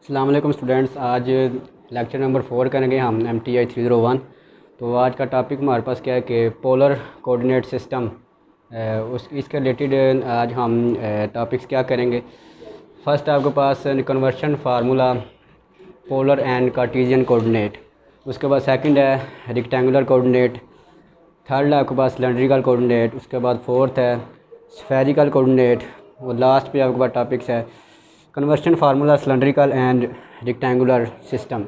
अस्सलाम वालेकुम स्टूडेंट्स। आज लेक्चर नंबर 4 करेंगे हम MTI 301। तो आज का टॉपिक हमारे पास क्या है कि पोलर कोऑर्डिनेट सिस्टम। इसके रिलेटेड आज हम टॉपिक्स क्या करेंगे। फ़र्स्ट आपके पास conversion formula polar and Cartesian coordinate, उसके बाद सेकंड है रेक्टेंगुलर कोऑर्डिनेट, थर्ड है आपके पास सिलेंड्रिकल कोऑर्डिनेट, उसके बाद फोर्थ है स्फेरिकल कोऑर्डिनेट, और लास्ट पे आपके पास टॉपिक्स है conversion formula cylindrical and rectangular system.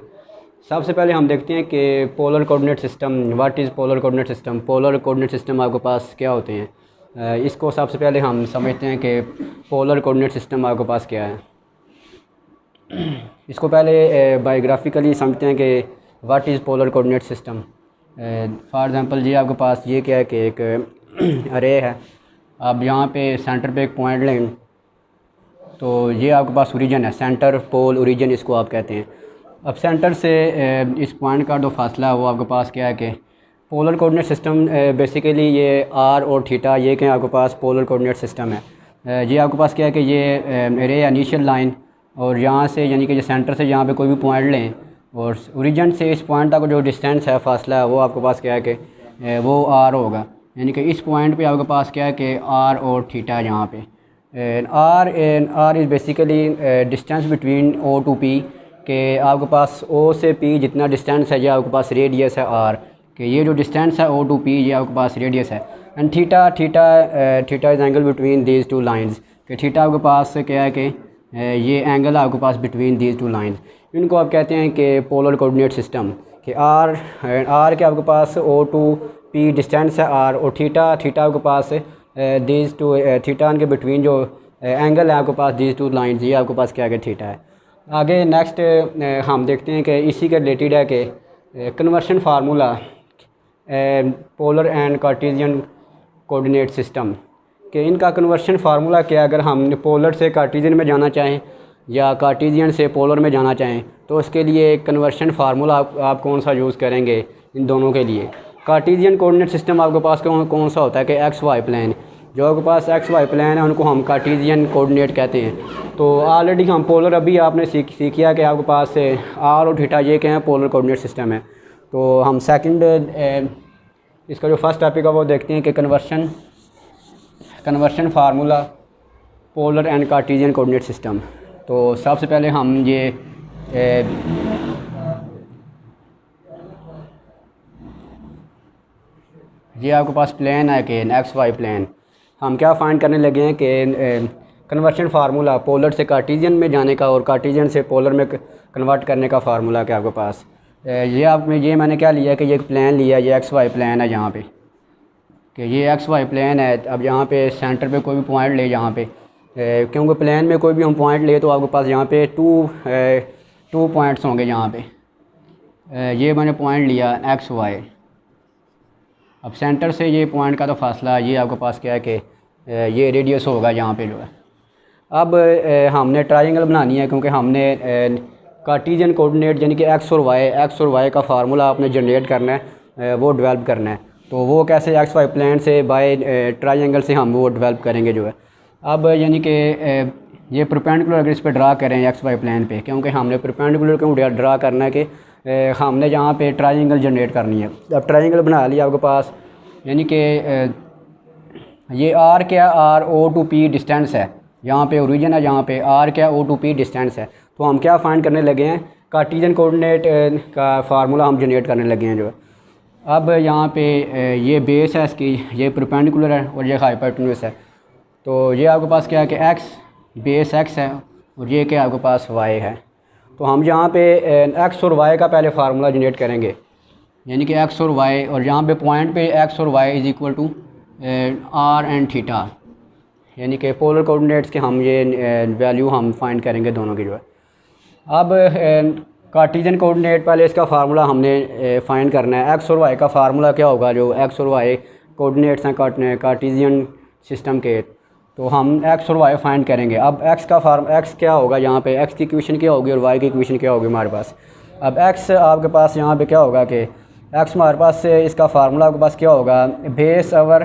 सबसे पहले हम देखते हैं कि polar coordinate system, what is polar coordinate system. Polar coordinate system आपके पास क्या होते हैं, इसको सबसे पहले हम समझते हैं कि पोलर कोऑर्डिनेट सिस्टम आपके पास क्या है। इसको पहले बायोग्राफिकली समझते हैं कि what is polar coordinate system. For example ये आपके पास ये क्या है कि एक अरे है, आप यहाँ पे सेंटर पे एक पॉइंट लें तो ये आपके पास ओरिजिन है, सेंटर पोल ओरिजिन इसको आप कहते हैं। अब सेंटर से इस पॉइंट का जो फासला है वो आपके पास क्या है कि पोलर कोऑर्डिनेट सिस्टम बेसिकली ये आर और थीटा ये क्या आपके पास पोलर कोऑर्डिनेट सिस्टम है। ये आपके पास क्या है कि ये रे इनिशियल लाइन और यहाँ से यानी कि सेंटर से यहाँ पे कोई भी पॉइंट लें और ओरिजिन से इस पॉइंट तक जो डिस्टेंस है फासला है वो आपके पास क्या है कि वो आर होगा। यानी कि इस पॉइंट पे आपके पास क्या है कि आर और थीटा है यहाँ पे। R is basically distance between O to P, के आपके पास ओ से पी जितना डिस्टेंस है ये आपके पास रेडियस है आर, कि ये जो डिस्टेंस है ओ टू पी ये आपके पास रेडियस है। And theta is angle between these two lines, कि थीटा आपके पास क्या है कि ये एंगल आपके पास बिटवीन दीज टू लाइंस। इनको आप कहते हैं कि पोलर कोऑर्डिनेट सिस्टम, कि आर के आपके पास ओ टू पी डिस्टेंस है आर, और थीटा आपके पास दीज टू थीटा के बिटवीन जो एंगल है आपके पास दीज टू लाइंस ये आपके पास क्या है थीटा है। आगे नेक्स्ट हम देखते हैं कि इसी के रिलेटेड है कि conversion formula polar and Cartesian coordinate system, कि इनका कन्वर्शन फार्मूला क्या है। अगर हम पोलर से कार्टेशियन में जाना चाहें या कार्टेशियन से पोलर में जाना चाहें तो उसके लिए कन्वर्शन फार्मूला आप कौन सा यूज़ करेंगे इन दोनों के लिए। कार्टेशियन कोऑर्डिनेट सिस्टम आपके पास कौन सा होता है कि एक्स वाई प्लेन, जो आपके पास एक्स वाई प्लेन है उनको हम कार्टेशियन कोऑर्डिनेट कहते हैं। तो ऑलरेडी हम पोलर अभी आपने सीखिया कि आपके पास आर और थीटा ये क्या है पोलर कोऑर्डिनेट सिस्टम है। तो हम सेकंड इसका जो फर्स्ट टॉपिक है वो देखते हैं कि conversion formula polar and Cartesian coordinate system. तो सबसे पहले हम ये आपके पास प्लेन है कि एक्स वाई प्लेन, हम क्या फाइंड करने लगे हैं कि कन्वर्शन फार्मूला पोलर से कार्टेशियन में जाने का और कार्टेशियन से पोलर में कन्वर्ट करने का फार्मूला क्या आपके पास। ये मैंने क्या लिया कि ये एक प्लेन लिया, ये एक्स वाई प्लेन है यहाँ पे, कि ये एक्स वाई प्लेन है। अब यहाँ पे सेंटर पे कोई भी पॉइंट ले यहाँ पे, क्योंकि प्लेन में कोई भी हम पॉइंट ले तो आपके पास यहाँ पे टू पॉइंट्स होंगे यहाँ पे। ये मैंने पॉइंट लिया एक्स वाई, अब सेंटर से ये पॉइंट का तो फासला ये आपके पास क्या है कि ये रेडियस होगा यहाँ पे जो है। अब हमने ट्रायंगल बनानी है, क्योंकि हमने कार्टेशियन कोऑर्डिनेट यानी कि एक्स और वाई का फार्मूला आपने जनरेट करना है, वो डेवलप करना है। तो वो कैसे एक्स वाई प्लेन से बाय ट्रायंगल से हम वो डेवलप करेंगे जो है। अब यानी कि ये परपेंडिकुलर अगर इस पर ड्रा करें एक्स वाई प्लेन पे, क्योंकि हमने परपेंडिकुलर क्यों ड्रा करना है कि हमने यहाँ पे ट्रायंगल जनरेट करनी है। अब ट्रायंगल बना लिया आपके पास, यानी कि ये आर क्या r O to P distance है, यहाँ पे ओरिजिन है, यहाँ पे आर क्या ओ टू पी डिस्टेंस है। तो हम क्या फाइंड करने लगे हैं कार्टेशियन कोऑर्डिनेट का फार्मूला हम जनरेट करने लगे हैं जो है। अब यहाँ पे ये बेस है इसकी, ये परपेंडिकुलर है और ये हाइपोटेन्यूस है। तो ये आपके पास क्या है कि एक्स बेस एक्स है और ये क्या आपके पास वाई है। तो हम यहाँ पे एक्स और वाई का पहले फार्मूला जनरेट करेंगे, यानी कि एक्स और वाई, और यहाँ पे पॉइंट पे एक्स और y is equal to r and theta, यानी कि पोलर कोऑर्डिनेट्स के हम ये वैल्यू हम फाइंड करेंगे दोनों की जो है। अब कार्टेशियन कोऑर्डिनेट पहले इसका फार्मूला हमने फाइंड करना है। एक्स और वाई का फार्मूला क्या होगा, जो एक्स और वाई कोऑर्डिनेट्स हैं कार्टेशियन सिस्टम के, तो हम एक्स और वाई फाइंड करेंगे। अब एक्स क्या होगा, यहाँ पे एक्स की इक्वेशन क्या होगी और वाई की इक्वेशन क्या होगी हमारे पास। अब एक्स आपके पास यहाँ पे क्या होगा कि एक्स हमारे पास से इसका फार्मूला आपके पास क्या होगा, बेस ओवर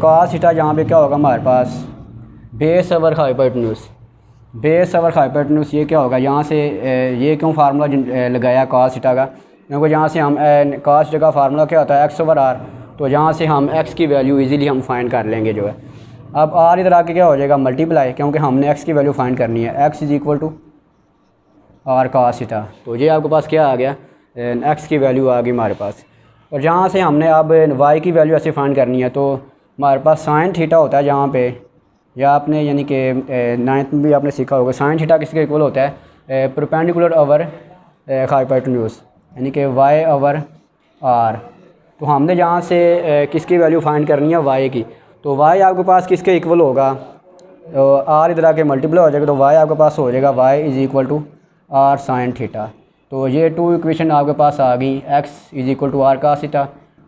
कॉस थीटा, यहाँ पे क्या होगा हमारे पास base over hypotenuse, base over hypotenuse ये क्या होगा, यहाँ से ये क्यों फार्मूला लगाया cos थीटा का, क्योंकि यहाँ से हम cos थीटा का फार्मूला क्या होता है x ओवर r, तो यहाँ से हम x की वैल्यू इजीली हम फाइंड कर लेंगे जो है। अब r इधर आके क्या हो जाएगा मल्टीप्लाई, क्योंकि हमने x की वैल्यू फाइंड करनी है, x is equal to r cos theta. तो ये आपके पास क्या आ गया, x की वैल्यू आ गई हमारे पास। और जहाँ से हमने अब y की वैल्यू ऐसे फाइंड करनी है, तो हमारे पास साइन थीटा होता है जहाँ पे, या आपने यानी कि नाइन्थ में भी आपने सीखा होगा साइन थीटा किसके इक्वल होता है, परपेंडिकुलर ओवर हाइपोटेन्यूज, यानी कि y ओवर r। तो हमने जहाँ से किसकी वैल्यू फाइंड करनी है y की, तो y आपके पास किसके इक्वल होगा, r इधर आके मल्टीप्लाई हो जाएगा, तो y आपके पास हो जाएगा y is equal to r sine theta. तो ये टू इक्वेशन आपके पास आ गई, x is equal to r cos theta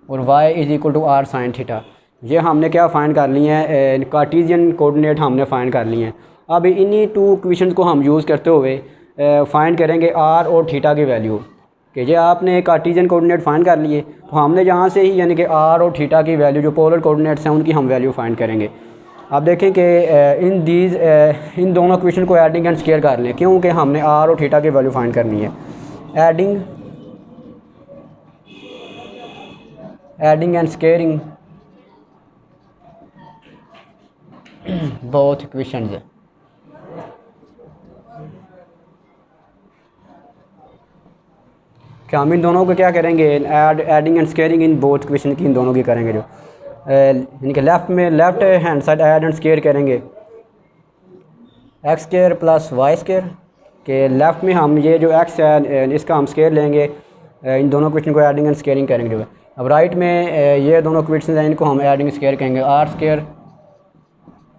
और y is equal to r sine theta. ये हमने क्या फ़ाइंड कर ली है, कार्टेशियन कोऑर्डिनेट हमने फ़ाइंड कर ली हैं। अब इन्हीं टू इक्वेशन को हम यूज़ करते हुए फ़ाइंड करेंगे r और थीटा की वैल्यू, कि ये आपने कार्टेशियन कोऑर्डिनेट फ़ाइंड कर लिए, तो हमने यहाँ से ही यानी कि r और थीटा की वैल्यू जो पोलर कोऑर्डिनेट्स हैं उनकी हम वैल्यू फ़ाइंड करेंगे। आप देखें कि इन दोनों इक्वेशन को एडिंग एंड स्केयर कर लें, क्योंकि हमने r और थीटा की वैल्यू फाइंड करनी है। Adding and squaring both equations है। क्या हम इन दोनों को क्या करेंगे, adding and squaring in both equation की इन दोनों की करेंगे, जो यानी कि left hand side add and square करेंगे x square plus y square, के लेफ़्ट में हम ये जो एक्स है इसका हम स्केयर लेंगे, इन दोनों इक्वेशन को एडिंग एंड स्केयरिंग करेंगे जो है। अब राइट में ये दोनों इक्वेशन हैं, इनको हम एडिंग स्केयर करेंगे, r square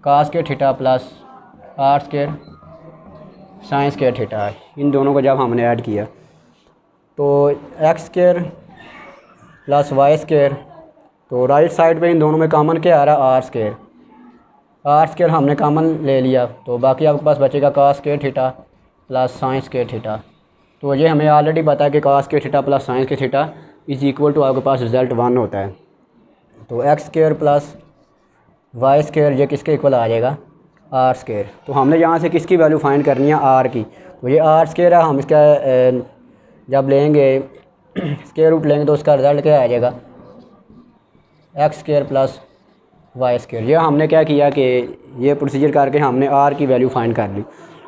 cos square theta plus r square sine square theta. इन दोनों को जब हमने ऐड किया तो x square plus y square, तो राइट साइड पे इन दोनों में कॉमन क्या आ रहा है, आर स्केयर हमने कॉमन ले लिया, तो बाकी आपके पास बचेगा cos square theta plus sine square theta. तो ये हमें ऑलरेडी पता है कि cos square theta plus sine square theta is equal to आपके पास रिज़ल्ट 1 होता है। तो x square plus y square ये किसके इक्वल आ जाएगा, आर स्केयर। तो हमने यहाँ से किसकी वैल्यू फाइंड करनी है, आर की। तो ये आर स्केयर है, हम इसका जब लेंगे स्केयर रूट लेंगे तो उसका रिज़ल्ट क्या आ जाएगा, x square plus y square. ये हमने क्या किया कि ये प्रोसीजर करके हमने आर की वैल्यू फाइंड कर ली।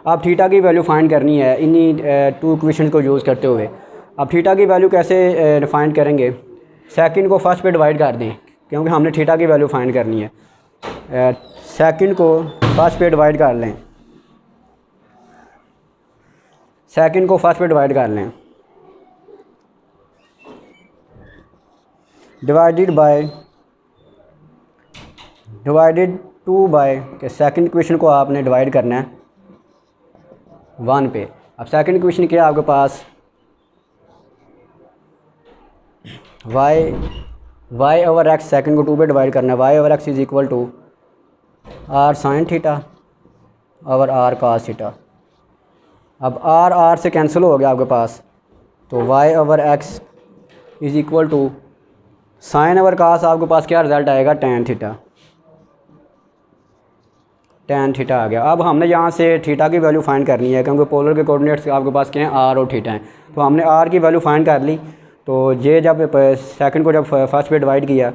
अब थीटा की वैल्यू फाइंड करनी है इन्हीं टू इक्वेशन को यूज़ करते हुए। अब थीटा की वैल्यू कैसे फाइंड करेंगे, सेकंड को फर्स्ट पे डिवाइड कर दें, क्योंकि हमने थीटा की वैल्यू फाइंड करनी है। सेकंड को फर्स्ट पे डिवाइड कर लें, सेकंड को फर्स्ट पे डिवाइड कर लें, डिवाइडेड 2 बाय के सेकंड इक्वेशन को आपने डिवाइड करना है 1 पे। अब सेकंड इक्वेशन क्या है आपके पास, y ओवर x, सेकंड को 2 पे डिवाइड करना है, y over x is equal to r sine theta over r cos theta. अब r से कैंसिल हो गया आपके पास, तो y over x is equal to sine over cos, आपके पास क्या रिज़ल्ट आएगा, tan थीटा आ गया। अब हमने यहाँ से थीटा की वैल्यू फाइंड करनी है, क्योंकि पोलर के कोऑर्डिनेट्स आपके पास क्या हैं, आर और थीटा हैं। तो हमने आर की वैल्यू फाइंड कर ली, तो ये जब सेकंड को जब फर्स्ट पे डिवाइड किया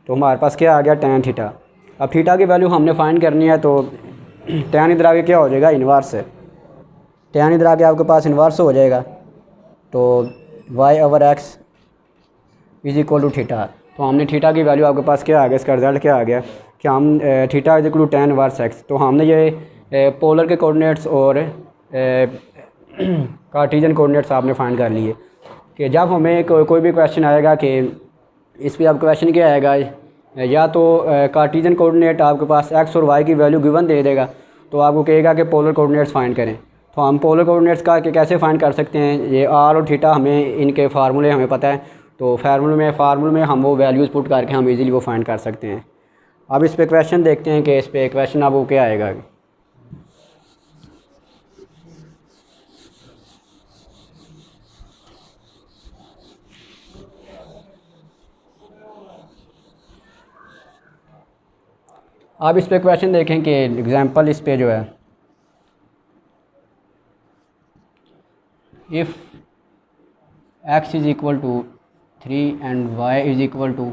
तो हमारे पास क्या आ गया, tan थीटा। अब थीटा की वैल्यू हमने फाइंड करनी है, तो tan इधर आके क्या हो जाएगा, इन्वर्स है, tan इधर आके आपके पास इन्वर्स हो जाएगा, तो y over x is equal to theta. तो हमने थीटा की वैल्यू आपके पास क्या आ गया, इसका रिज़ल्ट क्या आ गया कि हम theta is equal to tan inverse x। तो हमने ये पोलर के कोऑर्डिनेट्स और कार्टेशियन कोऑर्डिनेट्स आपने फाइंड कर लिए, कि जब हमें कोई भी क्वेश्चन आएगा कि इस पर आप क्वेश्चन क्या आएगा, या तो कार्टेशियन कोऑर्डिनेट आपके पास x और y की वैल्यू गिवन दे देगा, तो आपको कहेगा कि पोलर कोऑर्डिनेट्स फाइंड करें। तो हम पोलर कोऑर्डिनेट्स का कैसे फाइंड कर सकते हैं, ये r और थीटा हमें इनके फार्मूले हमें पता है, तो फार्मूले में हम वो वैल्यूज़ पुट करके हम इजीली वो फाइंड कर सकते हैं। अब इस पे क्वेश्चन देखते हैं कि इस पे क्वेश्चन अब वो क्या आएगा। अब इस पे क्वेश्चन देखें कि एग्जांपल इस पे जो है if x is equal to 3 and y is equal to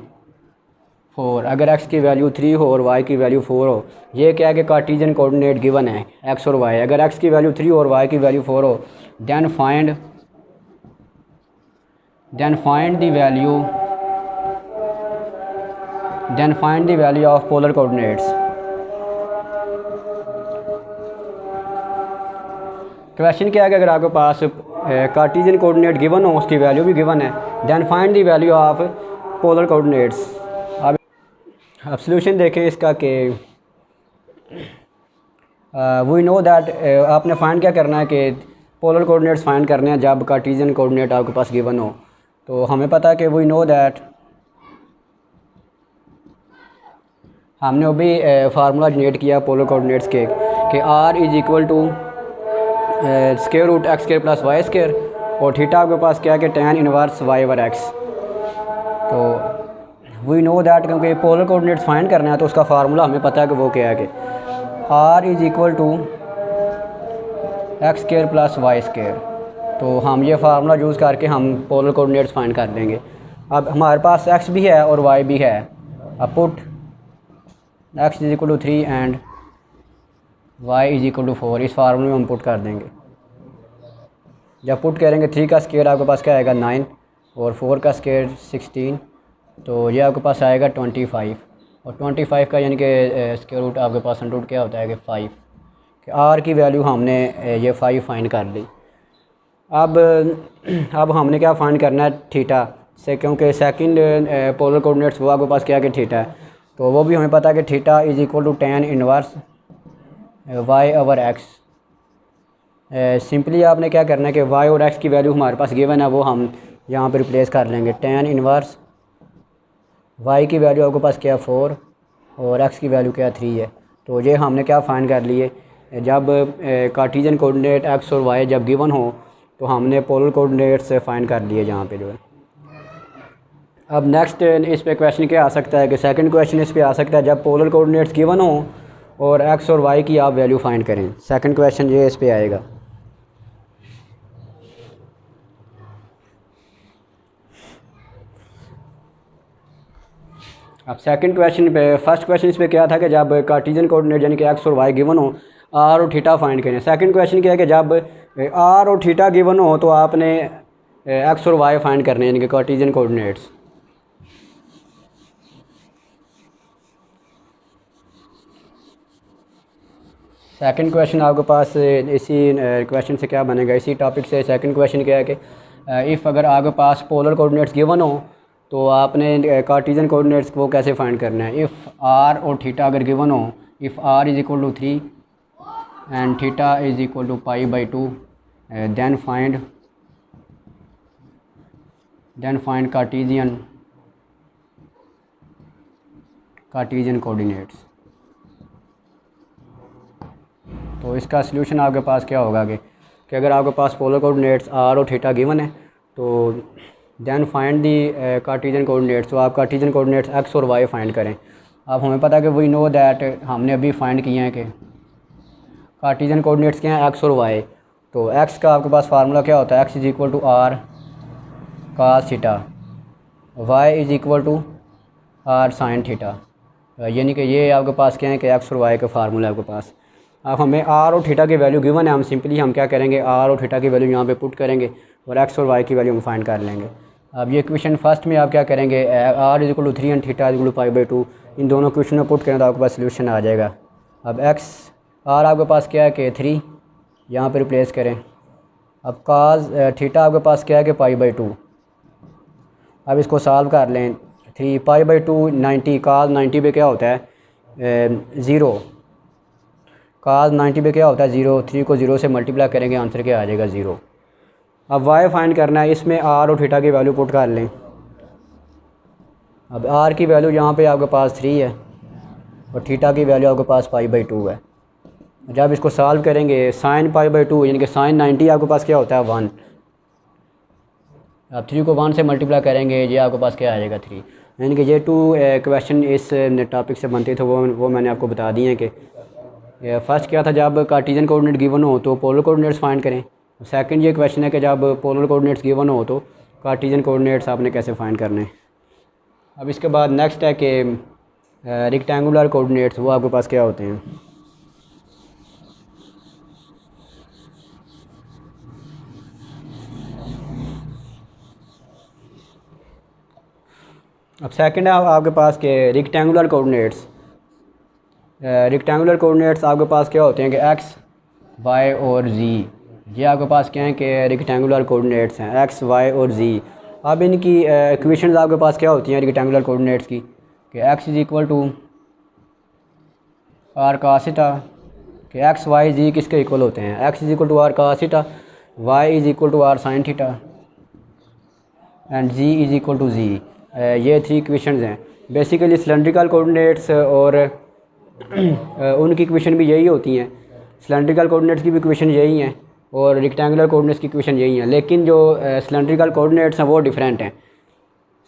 4, अगर x की वैल्यू 3 हो और y की वैल्यू 4 हो, ये क्या है कि कार्टीजन कोऑर्डिनेट गिवन है x और y, अगर x की वैल्यू 3 और y की वैल्यू 4 हो, then find the value of polar coordinates. Question क्या है कि अगर आपके पास कार्टीजन कोऑर्डिनेट गिवन हो, उसकी वैल्यू भी गिवन है, then find the value of polar coordinates. अब सॉल्यूशन देखें इसका कि वी नो दैट आपने फाइंड क्या करना है कि पोलर कोऑर्डिनेट्स फाइंड करने हैं जब कार्टीजन कोऑर्डिनेट आपके पास गिवन हो। तो हमें पता है कि वी नो दैट, हमने अभी फार्मूला जनरेट किया पोलर कोऑर्डिनेट्स के कि r is equal to square root x square plus y square, और थीटा आपके पास क्या है कि tan inverse y over x। तो वी नो दैट क्योंकि पोलर कोऑर्डिनेट्स फाइंड करना है तो उसका फार्मूला हमें पता है कि वो क्या है कि r is equal to x square plus y square. तो हम ये फार्मूला यूज़ करके हम पोलर कोऑर्डिनेट्स फाइंड कर लेंगे। अब हमारे पास x भी है और y भी है। अब put x is equal to 3 and y is equal to 4, इस फार्मूले में हम पुट कर देंगे। जब पुट करेंगे 3 का स्क्वायर आपके पास क्या आएगा 9 और 4 का स्क्वायर 16, तो ये आपके पास आएगा 25, और 25 का यानी कि स्क्वायर रूट आपके पास अंडर रूट क्या होता है कि 5, कि r की वैल्यू हमने ये 5 फाइंड कर ली। अब हमने क्या फाइंड करना है थीटा से, क्योंकि सेकंड पोलर कोऑर्डिनेट्स वो आपके पास क्या है कि थीटा है, तो वो भी हमें पता है कि theta is equal to tan inverse y over x। Simply आपने क्या करना है कि y और x की वैल्यू हमारे पास गिवन है, वो हम यहाँ पर रिप्लेस कर लेंगे। tan इनवर्स y की वैल्यू आपके पास क्या 4 और x की वैल्यू क्या 3 है। तो ये हमने क्या फाइंड कर लिए, जब कार्टीजन कोऑर्डिनेट x और y जब गिवन हो तो हमने पोलर कोऑर्डिनेट से फाइंड कर लिए यहाँ पे जो है। अब नेक्स्ट इस पे क्वेश्चन क्या आ सकता है कि सेकंड क्वेश्चन इस पे आ सकता है जब पोलर कोऑर्डिनेट्स गिवन हो और x और y की आप वैल्यू फाइंड करें। सेकंड क्वेश्चन ये इस पे आएगा। अब सेकंड क्वेश्चन पे, फर्स्ट क्वेश्चन इस पे क्या था कि जब कार्टीजन कोऑर्डिनेट यानी कि x और y गिवन हो, r और थीटा फाइंड करें। सेकंड क्वेश्चन क्या है कि जब r और थीटा गिवन हो तो आपने x और y फाइंड करने यानी कि कार्टीजन कोऑर्डिनेट्स। सेकंड क्वेश्चन आपके पास इसी क्वेश्चन से क्या बनेगा, इसी टॉपिक से सेकंड क्वेश्चन क्या है कि इफ़ अगर आपके पास पोलर कोऑर्डिनेट्स गिवन हो तो आपने कार्टीजन कोऑर्डिनेट्स को कैसे फाइंड करना है। इफ़ r और थीटा अगर गिवन हो, if r is equal to 3 and theta is equal to π/2, then find Cartesian coordinates. तो इसका सलूशन आपके पास क्या होगा कि अगर आपके पास पोलर कोऑर्डिनेट्स r और थीटा गिवन है तो then find the Cartesian coordinates, तो आप कार्टीजन कोऑर्डिनेट्स x और y फाइंड करें। अब हमें पता है कि वी नो दैट, हमने अभी फाइंड किए हैं कि कार्टीजन कोऑर्डिनेट्स क्या हैं x और y। तो x का आपके पास फार्मूला क्या होता है, x is equal to r cos theta, y is equal to r sin theta, यानी कि ये आपके पास क्या है कि x और y का फार्मूला आपके पास। अब हमें r और थीटा की वैल्यू गिवन है, हम सिंपली हम क्या करेंगे r और थीटा की वैल्यू यहाँ पे पुट करेंगे और x और y की वैल्यू हम फाइंड कर लेंगे। अब ये क्वेश्चन फर्स्ट में आप क्या करेंगे, r is equal to 3 and theta is equal to π/2, इन दोनों क्वेश्चन में पुट करें तो आपके पास सलूशन आ जाएगा। अब r आपके पास क्या है कि 3, यहाँ पे रिप्लेस करें। अब cos थीटा आपके पास क्या है कि π/2। अब इसको सॉल्व कर लें, 3 π/2 90, cos 90 पे क्या होता है 0, cos 90 पे क्या होता है 0, 3 को 0 से मल्टीप्लाई करेंगे आंसर क्या आ जाएगा 0। अब y फाइंड करना है, इसमें r और थीटा की वैल्यू पुट कर लें। अब r की वैल्यू यहाँ पे आपके पास 3 है और थीटा की वैल्यू आपके पास π/2 है। जब इसको सॉल्व करेंगे sin π/2 यानी कि sin 90 आपके पास क्या होता है 1। अब 3 को 1 से मल्टीप्लाई करेंगे, ये आपके पास क्या आ जाएगा 3। यानी कि ये 2 क्वेश्चन इस टॉपिक से बनते थे, वो मैंने आपको बता दिए हैं कि फर्स्ट क्या था, जब कार्टीजन कोऑर्डिनेट गिवन हो तो पोलर कोऑर्डिनेट्स फाइंड करें, सेकंड ये क्वेश्चन है कि जब पोलर कोऑर्डिनेट्स गिवन हो तो कार्टेशियन कोऑर्डिनेट्स आपने कैसे फाइंड करने। अब इसके बाद नेक्स्ट है कि रेक्टेंगुलर कोऑर्डिनेट्स वो आपके पास क्या होते हैं। अब सेकंड है आपके पास के रेक्टेंगुलर कोऑर्डिनेट्स। रेक्टेंगुलर कोऑर्डिनेट्स आपके पास क्या होते हैं कि एक्स वाई और जी, ये आपके पास क्या है कि रेक्टेंगुलर कोऑर्डिनेट्स हैं एक्स वाई और जी। अब इनकी इक्वेशंस आपके पास क्या होती हैं रेक्टेंगुलर कोऑर्डिनेट्स की कि x is equal to r cos theta, कि एक्स वाई जी किसके इक्वल होते हैं, x is equal to r cos theta, y is equal to r sine theta and z is equal to z. ये three equations हैं। Basically cylindrical coordinates और उनकी equation भी यही होती हैं। सिलेंड्रिकल कोऑर्डिनेट्स की भी इक्वेशन यही हैं और रेक्टेंगुलर कोऑर्डिनेट्स की इक्वेशन यही हैं, लेकिन जो सिलेंड्रिकल कोऑर्डिनेट्स हैं वो डिफरेंट हैं।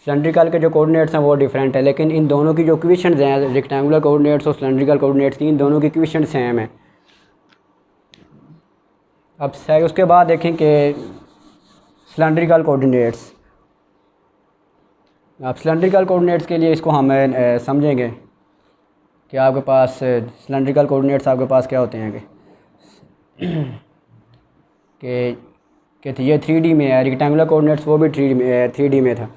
सिलेंड्रिकल के जो कोऑर्डिनेट्स हैं वो डिफरेंट है, लेकिन इन दोनों की जो इक्वेशंस हैं रेक्टेंगुलर कोऑर्डिनेट्स और सिलेंड्रिकल कोऑर्डिनेट्स की, इन दोनों की इक्वेशन सेम है। अब उसके बाद देखें कि सिलेंड्रिकल कोऑर्डिनेट्स। अब सिलेंड्रिकल कोऑर्डिनेट्स के लिए इसको हम समझेंगे कि आपके पास सिलेंड्रिकल कोऑर्डिनेट्स आपके पास क्या होते हैं कि ये 3D में है, रेक्टेंगुलर कोऑर्डिनेट्स वो भी 3D में था।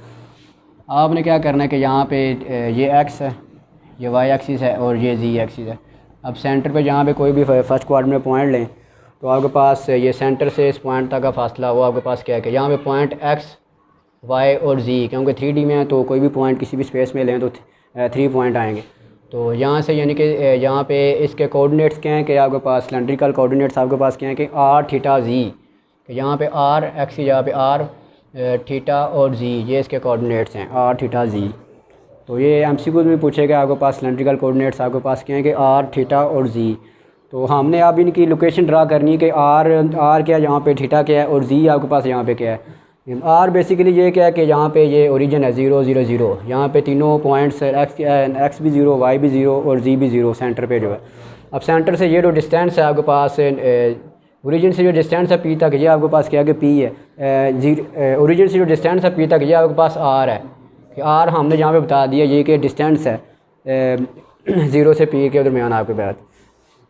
आपने क्या करना है कि यहाँ पे ये एक्स है, ये वाई एक्सिस है और ये जी एक्सिस है। अब सेंटर पे जहाँ पे कोई भी फर्स्ट क्वाड्रेंट में पॉइंट लें तो आपके पास ये सेंटर से इस पॉइंट तक का फासला वो आपके पास क्या है कि यहाँ पे पॉइंट एक्स वाई और जी, क्योंकि 3D में है तो कोई भी पॉइंट किसी भी स्पेस में लें तो 3 पॉइंट आएंगे। तो यहाँ से यानी कि यहाँ पे इसके कोऑर्डिनेट्स क्या हैं कि आपके पास सिलेंड्रिकल कोऑर्डिनेट्स आपके पास क्या हैं कि आर थीटा जी, यहाँ पे आर एक्स यहाँ पे आर थीटा और जी, ये इसके कोऑर्डिनेट्स हैं आर थीटा जी। तो ये MCQ में पूछेगा आपके पास सिलेंड्रिकल कोऑर्डिनेट्स आपके पास क्या है कि आर थीटा और जी। तो हमने अब इनकी लोकेशन ड्रा करनी है कि आर क्या है यहाँ पे, थीटा क्या है और जी आपके पास यहाँ पे क्या है। आर बेसिकली ये क्या है कि यहाँ पे ये ओरिजिन है 0 0 0, यहाँ पे तीनों पॉइंट्स एक्स भी 0 वाई भी 0 और जी भी 0 सेंटर पे जो है। अब सेंटर से ये जो डिस्टेंस है आपके पास ओरिजिन से जो डिस्टेंस है पी तक, ये आपके पास क्या है कि पी है। ओरिजिन से जो डिस्टेंस है पी तक ये आपके पास आर है कि आर हमने यहाँ पे बता दिया ये कि डिस्टेंस है 0 से पी के दरमियान आपके पास।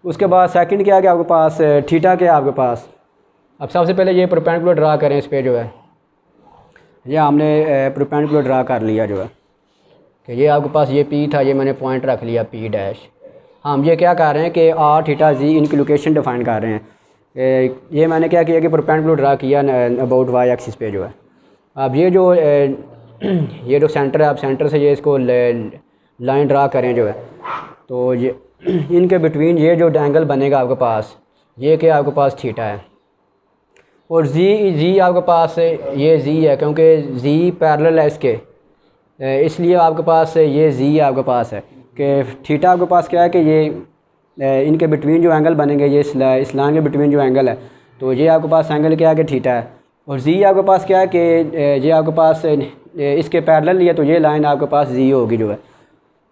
उसके बाद सेकंड क्या है कि आपके पास थीटा क्या है आपके पास। अब सबसे पहले ये परपेंडिकुलर ड्रा करें इस पे जो है, ये हमने परपेंडिकुलर ड्रा कर लिया जो है कि ये आपके पास ये पी था, ये मैंने पॉइंट रख लिया पी डैश। हम ये क्या कर रहे हैं कि आर थीटा जी इनकी लोकेशन डिफाइन कर रहे हैं। ये मैंने क्या किया कि परपेंडिकुलर ड्रा किया अबाउट वाई एक्सिस पे जो है। अब ये जो सेंटर है, आप सेंटर से ये इसको लाइन ड्रा करें जो है, तो ये इनके बिटवीन ये जो एंगल बनेगा आपके पास ये क्या आपके पास थीटा है और जी आपके पास ये जी है क्योंकि जी पैरेलल है इसके, इसलिए आपके पास ये जी आपके पास है कि थीटा आपके पास क्या है कि ये इनके बिटवीन जो एंगल बनेंगे ये इस लाइन के बिटवीन जो एंगल है तो ये आपके पास एंगल क्या है कि थीटा है। और जी आपके पास क्या है कि ये आपके पास इसके पैरेलल है तो ये लाइन आपके पास जी होगी जो है।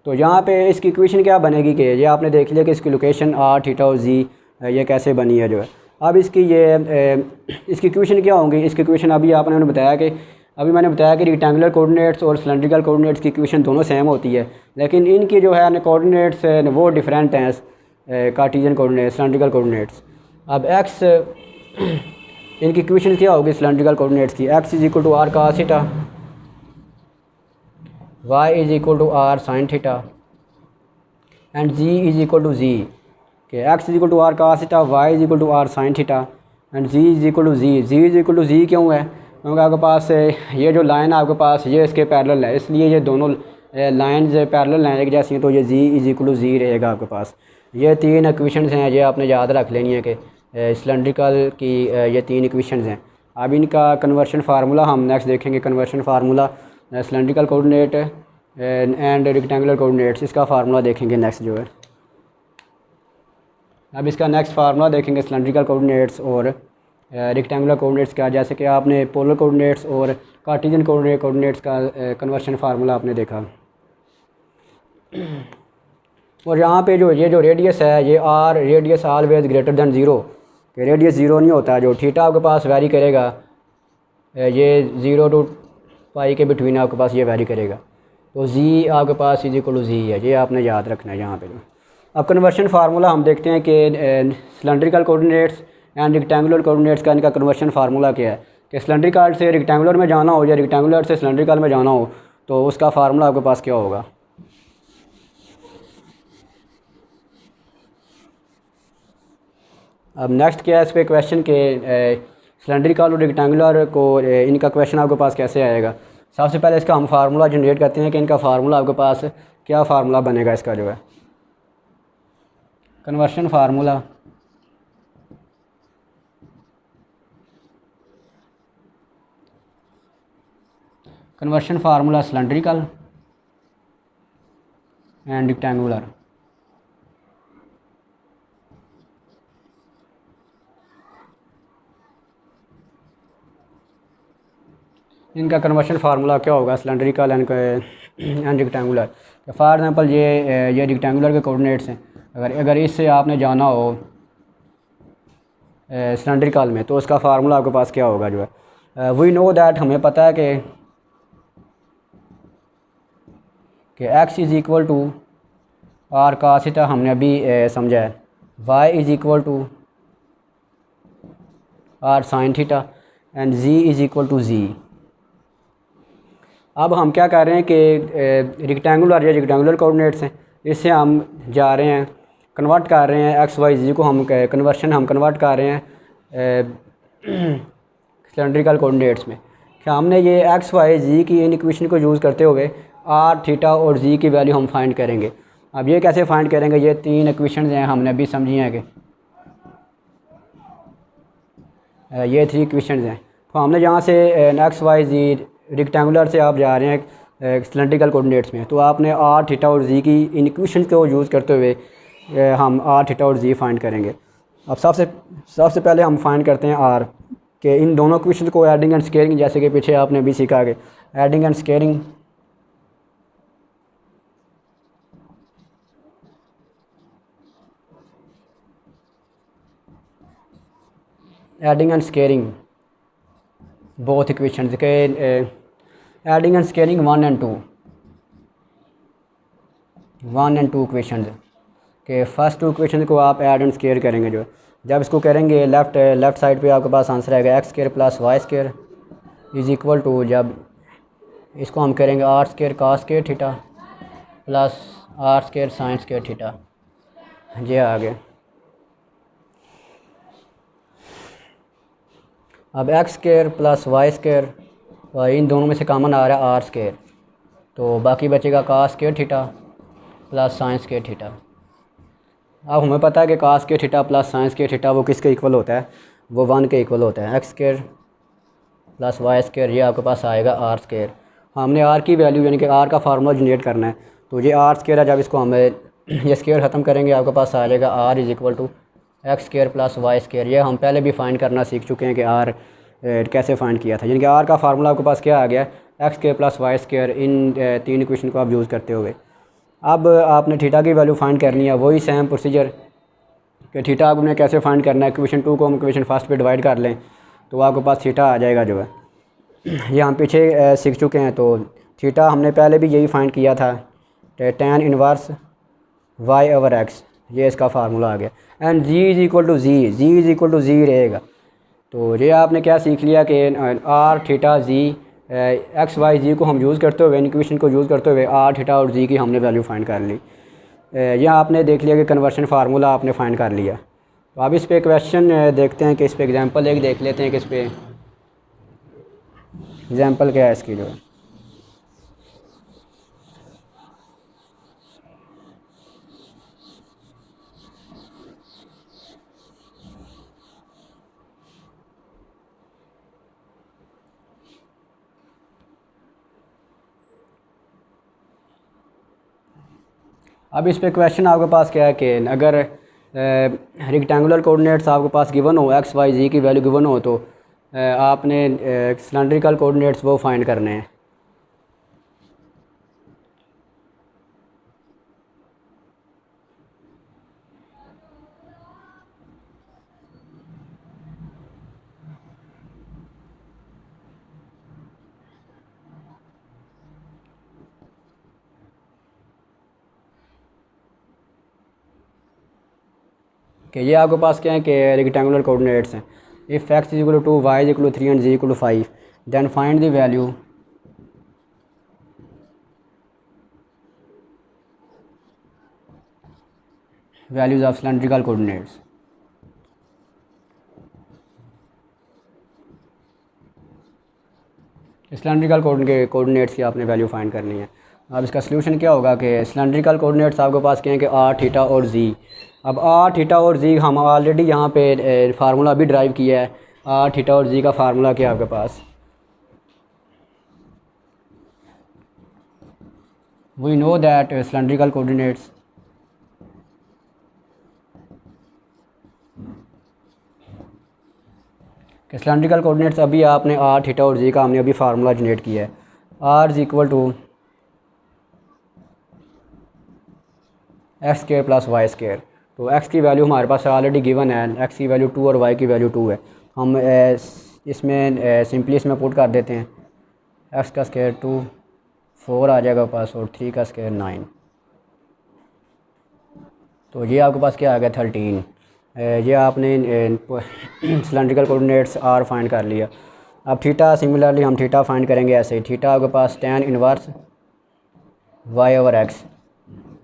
तो यहाँ पे इसकी इक्वेशन क्या बनेगी कि ये आपने देख लिया कि इसकी लोकेशन आर थीटा और जी ये कैसे बनी है जो है। अब इसकी इसकी इक्वेशन क्या होंगी, इसकी इक्वेशन अभी आपने बताया कि रेक्टेंगुलर कोऑर्डिनेट्स और सिलेंड्रिकल कोऑर्डिनेट्स की इक्वेशन दोनों सेम होती है, लेकिन इनकी जो है कोऑर्डिनेट्स वो डिफरेंट हैं कार्टेशियन कोऑर्डिनेट्स सिलेंड्रिकल कोऑर्डिनेट्स। अब एक्स इनकी इक्वेशन क्या होगी सिलेंड्रिकल कोऑर्डिनेट्स की, x is equal to r cos theta, y is equal to r sine theta and z is equal to z कि x is equal to r cos theta, y is equal to r sine theta and z is equal to z. Z is equal to z क्यों है, क्योंकि आपके पास ये जो line है आपके पास ये इसके पैरेलल है, इसलिए ये दोनों लाइंस पैरेलल हैं एक जैसी हैं, तो ये जी इज इक्वल टू जी रहेगा आपके पास। ये 3 इक्वेशंस हैं, ये आपने याद रख लेनी है कि सिलेंड्रिकल की ये 3 इक्वेशंस हैं। अब इनका कन्वर्शन फार्मूला हम नेक्स्ट देखेंगे, conversion formula cylindrical coordinate and rectangular coordinates, इसका फार्मूला देखेंगे नेक्स्ट जो है। अब इसका नेक्स्ट फार्मूला देखेंगे सिलेंड्रिकल कोऑर्डिनेट्स और रेक्टेंगुलर कोऑर्डिनेट्स का, जैसे कि आपने पोलर कोऑर्डिनेट्स और कार्टेशियन कोऑर्डिनेट्स का कन्वर्शन फार्मूला आपने देखा। और यहाँ पे जो ये जो रेडियस है ये r radius always greater than 0, कि रेडियस ज़ीरो नहीं होता, जो थीटा आपके पास वैरी करेगा ये 0 to पाई के बिटवीन आपके पास ये वैरी करेगा। तो जी आपके पास इज इक्वल टू जी है, ये आपने याद रखना है यहाँ पे। अब कन्वर्शन फार्मूला हम देखते हैं कि cylindrical coordinates and rectangular coordinates का इनका कन्वर्शन फार्मूला क्या है कि सिलेंड्रिकल से रेक्टेंगुलर में जाना हो या रेक्टेंगुलर से सिलेंड्रिकल में जाना हो तो उसका फार्मूला आपके पास क्या होगा। अब नेक्स्ट क्या है इस पर क्वेश्चन के सिलेंड्रिकल और रेक्टेंगुलर को इनका क्वेश्चन आपके पास कैसे आएगा। सबसे पहले इसका हम फार्मूला जनरेट करते हैं कि इनका फार्मूला आपके पास क्या फार्मूला बनेगा इसका जो है conversion formula. Conversion formula cylindrical and rectangular. इनका कन्वर्शन फार्मूला क्या होगा cylindrical and rectangular. For example ये रेक्टेंगुलर के कोऑर्डिनेट्स हैं, अगर इससे आपने जाना हो सिलेंड्रिकल में तो उसका फार्मूला आपके पास क्या होगा जो है वी नो दैट, हमें पता है कि x is equal to r cos theta, हमने अभी समझा है y is equal to r sine theta and z is equal to z. अब हम क्या कर रहे हैं कि रेक्टेंगुलर या रेक्टेंगुलर कोऑर्डिनेट्स हैं, इससे हम जा रहे हैं कन्वर्ट कर रहे हैं एक्स वाई जी को, हम कन्वर्ट कर रहे हैं सिलेंड्रिकल कोऑर्डिनेट्स में। क्या हमने ये एक्स वाई जी की इन इक्वेशन को यूज़ करते हुए आर थीटा और जी की वैल्यू हम फाइंड करेंगे। अब ये कैसे फाइंड करेंगे, ये तीन इक्वेशन हैं हमने अभी समझी हैं कि ये थ्री इक्वेशन हैं। तो हमने यहाँ से एक्स वाई जी रेक्टेंगुलर से आप जा रहे हैं सिलेंड्रिकल कोऑर्डिनेट्स में, तो आपने आर थीटा और जी की इन इक्वेशन को यूज़ करते हुए हम आर थीटा और जी फाइंड करेंगे। अब सबसे पहले हम फाइंड करते हैं आर के इन दोनों इक्वेशन को एडिंग एंड स्केयरिंग, जैसे कि पीछे आपने भी सीखा कि adding and squaring. Adding and squaring both equations के adding and squaring 1 and 2 equations के फर्स्ट टू इक्वेशन को आप ऐड एंड स्केयर करेंगे। जो जब इसको करेंगे लेफ़्ट साइड पे आपके पास आंसर आएगा x square plus y square is equal to, जब इसको हम करेंगे r square cos square theta plus r square sine square theta. ये आ गया। अब x square plus y square इन दोनों में से कॉमन आ रहा है आर स्केयर, तो बाकी बचेगा cos square theta plus sine square theta. अब हमें पता है कि cos square theta plus sine square theta वो किसके इक्वल होता है, वो 1 के इक्वल होता है। X square plus y square ये आपके पास आएगा आर स्केयर। हमने आर की वैल्यू यानी कि आर का फार्मूला जनरेट करना है, तो ये आर स्केयर है। जब इसको हम ये स्केयर ख़त्म करेंगे आपके पास आ जाएगा r is equal to x square plus y square. ये हम पहले भी फाइंड करना सीख चुके हैं कि आर कैसे फाइंड किया था, यानी कि आर का फार्मूला आपके पास क्या आ गया x square plus y square इन तीन इक्वेशन को आप यूज़ करते हुए। अब आपने थीटा की वैल्यू फाइंड करनी है, वही सेम प्रोसीजर कि थीटा आपने कैसे फाइंड करना है। इक्वेशन 2 को हम इक्वेशन फर्स्ट पे डिवाइड कर लें तो आपके पास थीटा आ जाएगा जो है ये हम पीछे सीख चुके हैं। तो थीटा हमने पहले भी यही फाइंड किया था tan inverse y over x, ये इसका फार्मूला आ गया। And z is equal to z रहेगा। तो ये आपने क्या सीख लिया कि r theta z x y z को हम यूज़ करते हुए इक्वेशन को यूज़ करते हुए आर थीटा और जी की हमने वैल्यू फाइंड कर ली। यह आपने देख लिया कि कन्वर्शन फार्मूला आपने फाइंड कर लिया। तो अब इस पे क्वेश्चन देखते हैं कि इस पे एग्जांपल एक देख लेते हैं कि इस पे एग्जांपल क्या है इसकी जो है। अब इस पे क्वेश्चन आपके पास क्या है कि अगर रेक्टेंगुलर कोऑर्डिनेट्स आपके पास गिवन हो एक्स वाई जी की वैल्यू गिवन हो तो आपने सिलेंड्रिकल कोऑर्डिनेट्स वो फाइंड करने हैं। कि ये आपके पास क्या है कि रेक्टेंगुलर कोऑर्डिनेट्स हैं। If x is equal to y is equal to 3 and z equal to 5 then find the values of cylindrical coordinates. Cylindrical coordinates की आपने वैल्यू फाइंड करनी है। अब इसका सलूशन क्या होगा कि सिलेंड्रिकल कोऑर्डिनेट्स आपके पास क्या है कि r थीटा और z। अब r थीटा और z हम ऑलरेडी यहाँ पे फार्मूला भी ड्राइव किया है। r थीटा और z का फार्मूला क्या है आपके पास, we know that cylindrical coordinates cylindrical coordinates अभी आपने r थीटा और z का हमने अभी फार्मूला जनरेट किया है। r is equal to x square plus y square. तो x की वैल्यू हमारे पास ऑलरेडी गिवन है, x की वैल्यू 2 और y की वैल्यू 2 है। हम इसमें सिंपली इसमें पुट कर देते हैं, x का स्क्वायर 2 4 आ जाएगा पास और 3 का स्क्वायर 9। तो ये आपके पास क्या आ गया 13। ये आपने सिलेंड्रिकल कोऑर्डिनेट्स r फाइंड कर लिया। अब थीटा सिमिलरली हम थीटा फाइंड करेंगे ऐसे ही। थीटा आपके पास tan inverse y over x।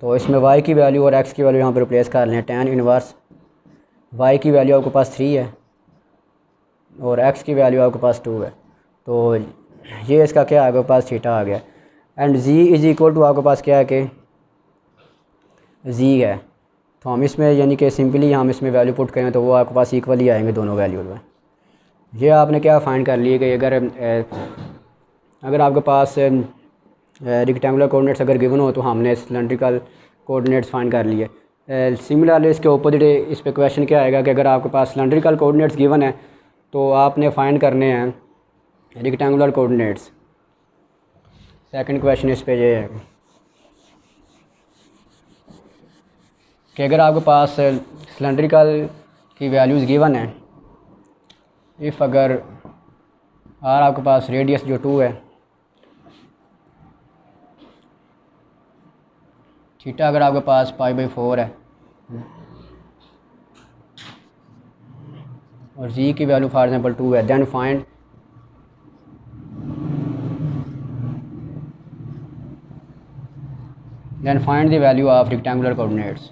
तो इसमें y की वैल्यू और x की वैल्यू यहाँ पर रिप्लेस कर लें। tan इनवर्स y की वैल्यू आपके पास 3 है और x की वैल्यू आपके पास 2 है। तो ये इसका क्या आपके पास थीटा आ गया। And z is equal to आपके पास क्या है कि z है। तो हम इसमें यानी कि सिंपली हम इसमें वैल्यू पुट करें तो वो आपके पास इक्वल ही आएंगे दोनों वैल्यूज में। ये आपने क्या फाइंड कर लिए कि अगर आपके पास रेक्टेंगुलर कोऑर्डिनेट्स अगर गिवन हो तो हमने सिलेंड्रिकल कोऑर्डिनेट्स फाइंड कर लिए। सिमिलरली इसके अपोजिट इस पे क्वेश्चन क्या आएगा कि अगर आपके पास सिलेंड्रिकल कोऑर्डिनेट्स गिवन है तो आपने फाइंड करने हैं रेक्टेंगुलर कोऑर्डिनेट्स। सेकंड क्वेश्चन इस पे ये है कि अगर आपके पास सिलेंड्रिकल की वैल्यूज़ गिवन है, इफ़ अगर आर आपके पास रेडियस जो 2 है, थीटा अगर आपके पास π/4 है और जी की वैल्यू फॉर एग्जांपल 2 है, then find the value of rectangular coordinates.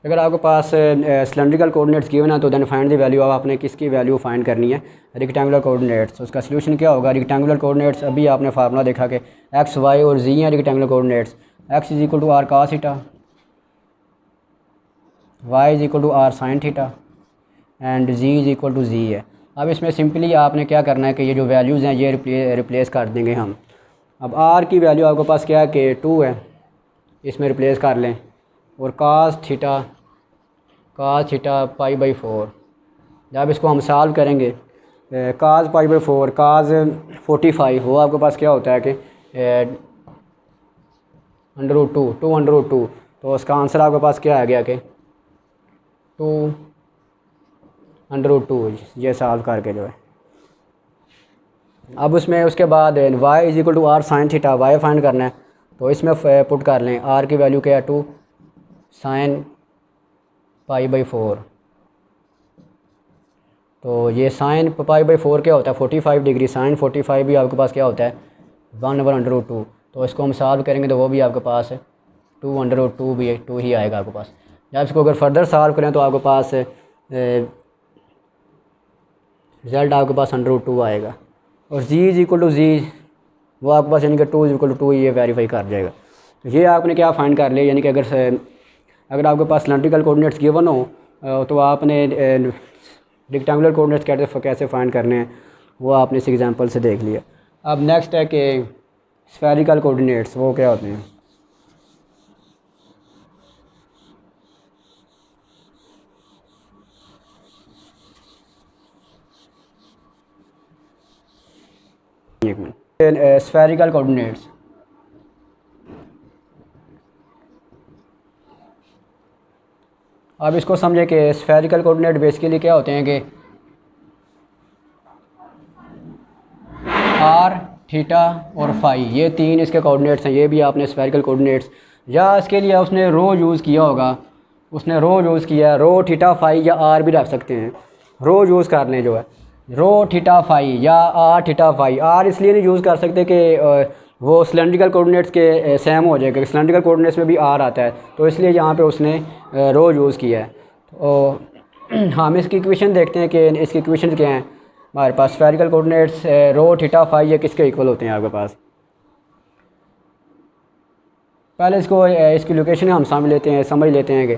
अगर आपके पास सिलेंड्रिकल कोऑर्डिनेट्स गिवन है तो then find the value of, आपने किसकी वैल्यू फाइंड करनी है रेक्टेंगुलर कोऑर्डिनेट्स। उसका सलूशन क्या होगा, रेक्टेंगुलर कोऑर्डिनेट्स अभी आपने फार्मूला देखा कि एक्स वाई और जी हैं rectangular coordinates. X is equal to r cos theta, y is equal to r sine theta and z is equal to z है। अब इसमें सिंपली आपने क्या करना है कि ये जो वैल्यूज़ हैं ये रिप्लेस कर देंगे हम। अब आर की वैल्यू आपके पास क्या है कि 2 है, इसमें रिप्लेस कर लें और cos थीटा π/4। जब इसको हम सॉल्व करेंगे cos π/4 cos 45 वो आपके पास क्या होता है कि √2 तो उसका आंसर आपके पास क्या आ गया कि 2√2। ये सॉल्व करके जो है अब उसमें उसके बाद y is equal to r sine theta, y find करना है तो इसमें पुट कर लें r की वैल्यू क्या है 2 sin π/4। तो ये साइन π/4 क्या होता है 45 डिग्री, साइन 45 भी आपके पास क्या होता है 1/√2। तो इसको हम सॉल्व करेंगे तो वो भी आपके पास 2/√2 भी 2 ही आएगा आपके पास। जब इसको अगर फर्दर सॉल्व करें तो आपके पास रिज़ल्ट आपके पास √2 आएगा और z इज इक्वल टू जी वो आपके पास यानी कि 2 इज इक्वल टू 2 ये वेरीफाई कर जाएगा। तो ये आपने क्या फाइंड कर लिया, यानी कि अगर आपके पास सिलेंड्रिकल कोऑर्डिनेट्स गिवन हो तो आपने रेक्टेंगुलर कोऑर्डिनेट्स कैसे फाइंड करने हैं वो आपने इस एग्जांपल से देख लिया। अब नेक्स्ट है कि स्फेरिकल कोऑर्डिनेट्स वो क्या होते हैं। एक मिनट, स्फेरिकल कोऑर्डिनेट्स अब इसको समझे कि स्फेरिकल कोऑर्डिनेट बेसिकली क्या होते हैं कि आर थीटा और फाई, ये तीन इसके कोऑर्डिनेट्स हैं। ये भी आपने स्फेरिकल कोऑर्डिनेट्स, या इसके लिए उसने रो यूज़ किया होगा, उसने रो यूज़ किया, रो थीटा फाई या आर भी रख सकते हैं। रो यूज़ कर लें जो है, रो थीटा फाई या आर थीटा फाई। आर इसलिए नहीं यूज़ कर सकते कि वो सिलेंड्रिकल कोऑर्डिनेट्स के सेम हो जाएगा, सिलेंड्रिकल कोऑर्डिनेट्स में भी आर आता है, तो इसलिए यहाँ पे उसने रो यूज़ किया है। तो हम इसकी इक्वेशन देखते हैं कि इसकी इक्वेशन क्या हैं हमारे पास। स्फेरिकल कोऑर्डिनेट्स रो थीटा फाई ये किसके इक्वल होते हैं आपके पास। पहले इसकी लोकेशन हम समझ लेते हैं कि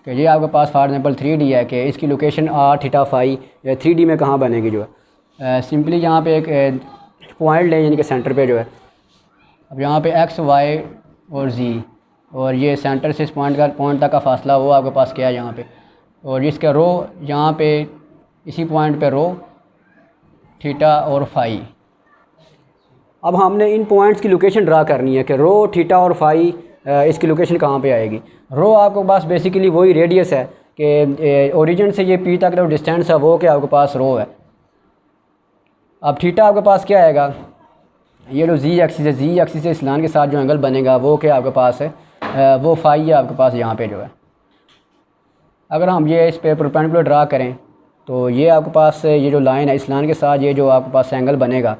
ये आपके पास फॉर एग्जांपल 3D है कि इसकी location are theta phi 3D में कहाँ बनेगी जो है। सिंपली यहाँ पे एक पॉइंट लें, यानी कि सेंटर पे जो है। अब यहाँ पे एक्स वाई और जी, और ये सेंटर से इस पॉइंट तक का फासला वो आपके पास क्या है यहाँ पे, और इसका रो यहाँ पे इसी पॉइंट पे रो थीटा और फाई। अब हमने इन पॉइंट्स की लोकेशन ड्रा करनी है कि रो थीटा और फाई इसकी लोकेशन कहाँ पे आएगी। रो आपके पास बेसिकली वही रेडियस है कि ओरिजिन से ये पी तक जो डिस्टेंस है वो क्या आपके पास रो है। अब थीटा आपके पास क्या आएगा, ये जो जी एक्सिस है, जी एक्सिस से इस लाइन के साथ जो एंगल बनेगा वो क्या आपके पास है, वो फाई है आपके पास यहाँ पे जो है। अगर हम ये इस पे परपेंडिकुलर ड्रा करें तो ये आपके पास ये जो लाइन है, इस लाइन के साथ ये जो आपके पास एंगल बनेगा,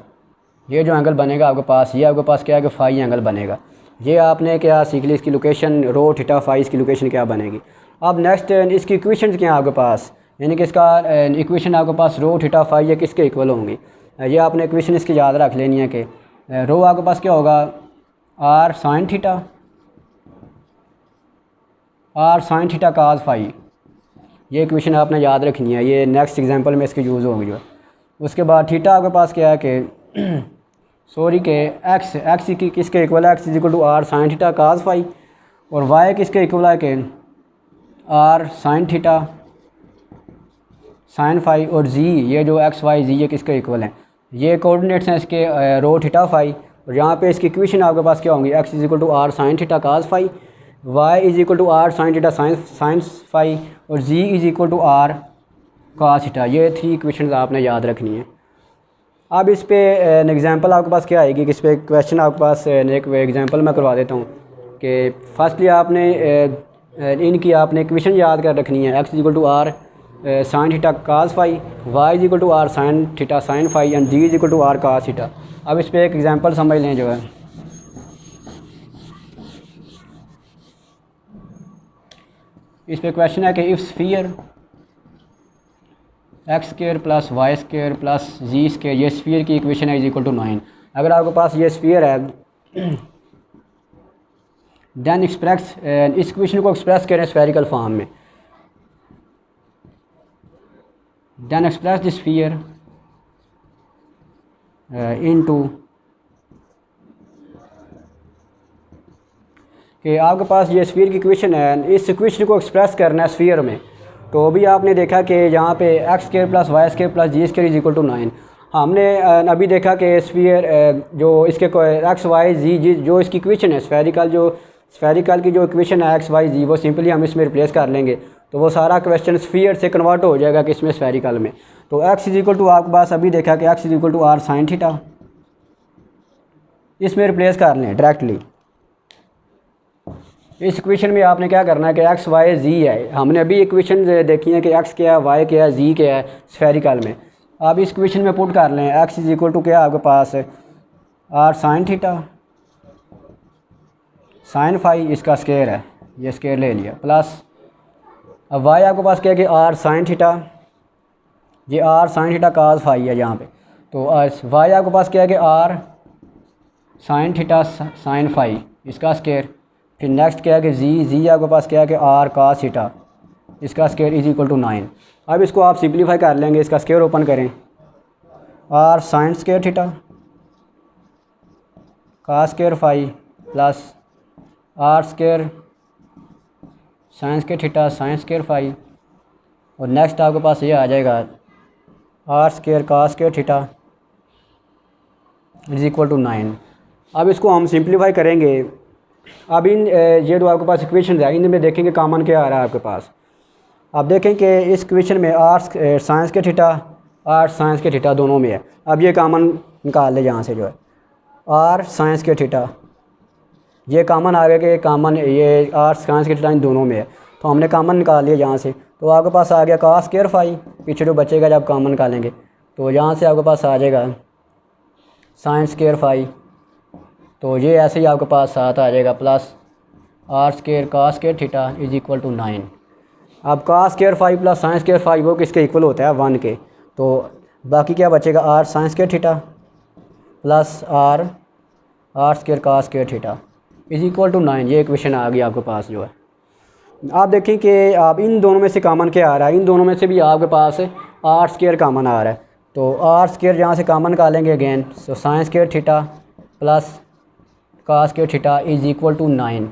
ये जो एंगल बनेगा आपके पास, ये आपके पास क्या है कि फाई एंगल बनेगा। ये आपने क्या सीख ली, इसकी लोकेशन रो थीटा फाई, इसकी लोकेशन क्या बनेगी। अब नेक्स्ट इसकी इक्वेशन क्या है आपके पास, यानी कि इसका इक्वेशन आपके पास रो थीटा फाई ये किसके इक्वल होंगी। ये आपने इक्वेशन इसकी याद रख लेनी है कि रो आपके पास क्या होगा, r sine theta cos phi. ये इक्वेशन आपने याद रखनी है, ये नेक्स्ट एग्जांपल में इसकी यूज़ होगी जो है। उसके बाद थीटा आपके पास क्या है कि सॉरी के एक्स की किसके इक्वल है, x is equal to r sine theta cos phi, और वाई किसके इक्वल है कि r sine theta sine phi, और जी ये जो एक्स वाई जी ये किसके इक्वल हैं, ये कोऑर्डिनेट्स हैं इसके रो थीटा फाई। और यहाँ पे इसकी इक्वेशन आपके पास क्या होंगी, x is equal to r sine theta cos phi, y is equal to r sine theta sine phi, और z is equal to r cos theta. ये 3 इक्वेशन आपने याद रखनी है। अब इस पे एग्जांपल आपके पास क्या आएगी कि इस पे क्वेश्चन आपके पास एक एग्जांपल मैं करवा देता हूँ कि फर्स्टली आपने इनकी आपने इक्वेशन याद कर रखनी है, x is equal to r sine theta cos phi, y is equal to r sine theta sine phi, and z is equal to r cos theta. अब इस पे एक एग्जांपल समझ लें जो है। इस पे क्वेश्चन है कि if sphere x square plus y square plus z square, ये स्फीयर की इक्वेशन है, इज इक्वल टू 9। अगर आपके पास ये स्फीयर है देन एक्सप्रेस, इस इक्वेशन को एक्सप्रेस करें स्फेरिकल फॉर्म में, then express the sphere into, कि आपके पास ये स्फीयर की इक्वेशन है, इस इक्वेशन को एक्सप्रेस करना है स्फीयर में। तो अभी आपने देखा कि यहाँ पे x square plus y square plus z square is equal to 9। हमने अभी देखा कि स्फीयर जो इसके एक्स वाई जी जो इसकी इक्वेशन है स्फेरिकल की जो इक्वेशन है एक्स वाई जी, वो सिंपली हम इसमें रिप्लेस कर लेंगे तो वो सारा क्वेश्चन स्फीयर से कन्वर्ट हो जाएगा कि इसमें स्फेरिकल में। तो एक्स इज इक्वल टू आपके पास अभी देखा कि x is equal to r sine theta, इसमें रिप्लेस कर लें डायरेक्टली। इस इक्वेशन में आपने क्या करना है कि एक्स वाई जी है, हमने अभी इक्वेशन देखी है कि एक्स क्या है, वाई क्या है, जी क्या है स्फेरिकल में। आप इस इक्वेशन में पुट कर लें, एक्स इज इक्वल टू क्या आपके पास r sine theta sine phi, इसका स्क्वायर है, ये स्क्वायर ले लिया, प्लस अब वाई आपके पास क्या है कि आर साइन थीटा, ये r sine theta cos phi है यहाँ पे। तो वाई आपके पास क्या है कि r sine theta sine phi, इसका स्क्वायर। फिर नेक्स्ट क्या है कि जी आपके पास क्या है कि आर कास थीटा, इसका स्क्वायर इज इक्वल टू 9। अब इसको आप सिंप्लीफाई कर लेंगे, इसका स्क्वायर ओपन करें, r sine square theta cos square phi plus r square sine square theta sine square phi, और नेक्स्ट आपके पास ये आ जाएगा r square cos square theta is equal to 9। अब इसको हम सिंप्लीफाई करेंगे। अब इन ये जो आपके पास इक्वेशन है इनमें देखेंगे कॉमन क्या आ रहा है आपके पास। आप देखें कि इस इक्वेशन में आर साइंस के थीटा आर साइंस के थीटा दोनों में है। अब ये कॉमन निकाल ले यहाँ से जो है, आर साइंस के थीटा, ये कॉमन आ गया कि कॉमन ये आर साइंस के थीटा इन दोनों में है, तो हमने कॉमन निकाल लिया यहाँ से। तो आपके पास आ गया कॉस स्क्वायर फाई, पीछे जो बचेगा जब कॉमन निकालेंगे तो यहाँ से आपके पास आ जाएगा साइंस स्क्वायर फाई, तो ये ऐसे ही आपके पास साथ आ जाएगा plus r square cos square theta is equal to 9। अब cos square phi plus sine square phi वो किसके इक्वल होता है 1 के, तो बाकी क्या बचेगा r sine square theta plus r square cos square theta is equal to 9। ये इक्वेशन आ गई आपके पास जो है। आप देखें कि आप इन दोनों में से कॉमन क्या आ रहा है, इन दोनों में से भी आपके पास आर स्क्वायर कॉमन आ रहा है, तो आर स्क्वायर यहाँ से कॉमन निकालेंगे again, so sine square theta plus cos square theta is equal to 9।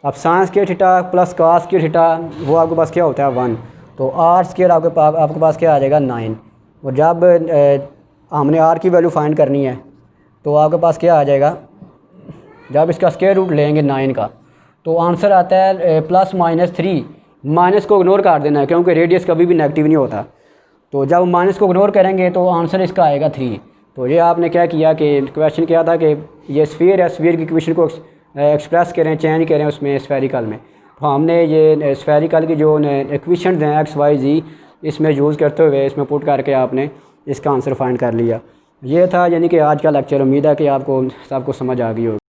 अब sine square theta plus cos square theta वो आपके पास क्या होता है 1, तो आर स्क्वायर आपके पास क्या आ जाएगा 9। और जब हमने आर की वैल्यू फाइंड करनी है तो आपके पास क्या आ जाएगा, जब इसका स्क्वायर रूट लेंगे 9 का तो आंसर आता है प्लस -3। माइनस को इग्नोर कर देना है क्योंकि रेडियस कभी भी नेगेटिव नहीं होता, तो जब माइनस को इग्नोर करेंगे तो आंसर इसका आएगा 3। तो ये आपने क्या किया कि क्वेश्चन क्या था कि ये स्फीयर है, स्फीयर की इक्वेशन को एक्सप्रेस करें, चेंज करें उसमें स्फेरिकल में, तो हमने ये स्फेरिकल की जो इक्वेशन हैं एक्स वाई जी इसमें यूज़ करते हुए इसमें पुट करके आपने इसका आंसर फाइंड कर लिया। ये था यानी कि आज का लेक्चर। उम्मीद है कि आपको सबको समझ आ गई होगी।